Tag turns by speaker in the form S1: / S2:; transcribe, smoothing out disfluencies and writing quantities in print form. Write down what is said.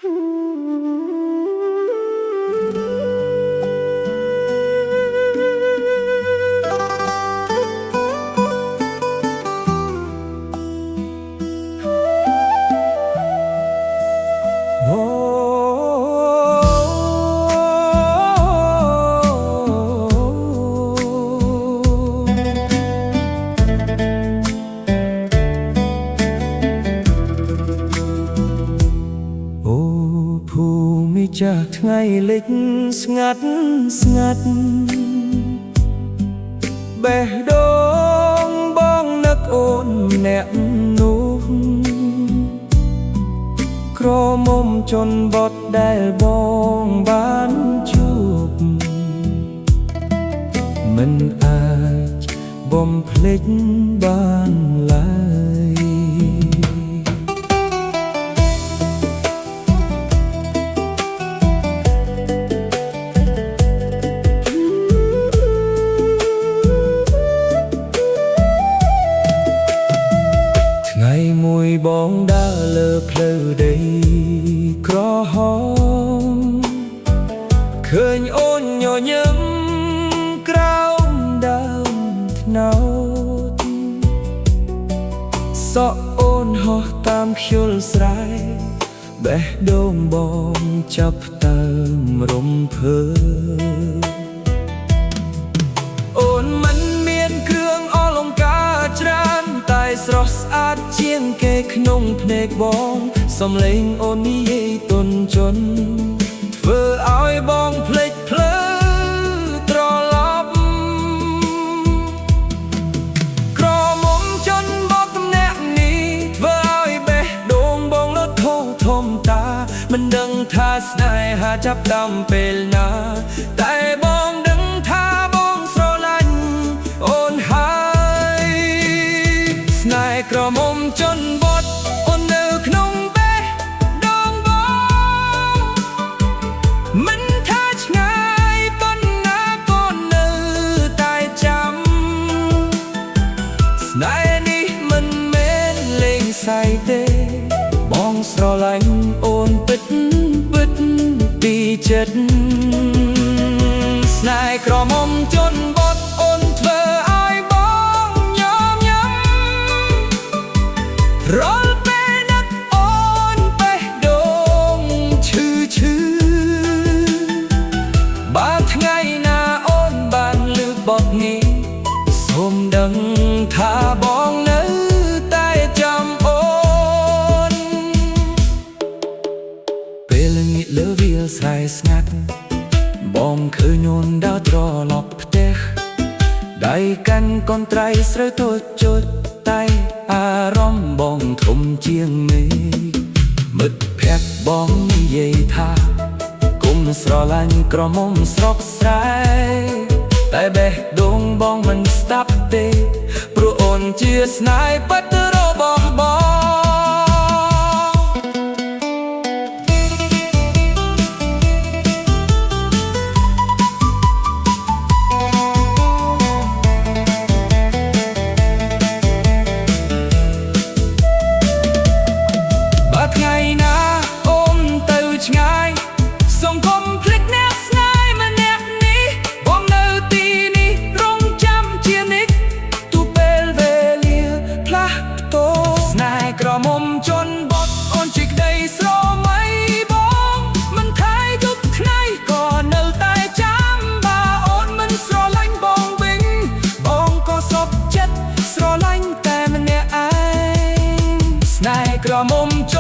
S1: จากថ្ងៃលិចស្ងាត់បេះដូងបងនឹកអូនអ្នកនោះក្រមុំជន់បត់ដែលបងបានជួបមិនអាចបំភ្លេចបានឡើយបងដើរលើផ្លូវដីក្រហមឃើញអូនញញឹមក្រោមដើមត្នោតសក់អូនហោះតាមខ្យល់ស្រែបេះដូងបងចាប់ដើមរំភើអូនមិនមានគ្រឿងអលង្ការច្រើនតែស្រស់ស្អាតជាងគេក្នុងភ្នែកបងសំឡេងអូននិយាយទន់ជន់ធ្វើឲ្យបងភ្លេចភ្លើត្រឡប់ក្រមុំជន់បត់ទំនាក់នេះធ្វើឲ្យបេះដូងបងលត់ធំតាមិនដឹងថាស្នេហាចាប់ដើមពេលណាតែបងដឹងថាបងស្រឡាញ់អូនហើយស្នេហ៍ក្រមុំជន់បត់អូននៅក្នុងបេះដូងបងមិនថាឆ្ងាយប៉ុណ្ណាក៏នៅតែចាំស្នេហ៍នេះមិនមែនលេងសើចទេបងស្រឡាញ់អូនពិតពីចិត្តស្នេហ៍ក្រមុំជន់បត់អូនធ្វើឲ្យបងញញឹមរាល់ពេលនឹកអូនបេះដូងឈឺបើថ្ងៃណាអូនបានឮបទនេះសូមដឹងថាបងនៅតែចាំអូនពេលល្ងាចលើវាលស្រែស្ងាត់បងឃើញអូនដើរត្រឡប់ផ្ទះដៃកាន់កូនត្រីស្រូវតូចចុចតែអារម្មណ៍បងធំជាងមេឃមិត្តភក្តិបងនិយាយថាគុំស្រឡាញ់ក្រមុំស្រុកស្រែតែបេះដូងបងមិនស្ដាប់ទេព្រោះអូនជាស្នេហ៍ពិតរបស់បងក្រមុំជន់បត់អូនជាក្តីស្រមៃបងមិនថាយប់ថ្ងៃក៏នៅតែចាំបើអូនមិនស្រឡាញ់បងវិញបងក៏សប្ចិត្តស្រឡាញ់តែម្នាក់ឯងស្នេហ៍ក្រមុំជ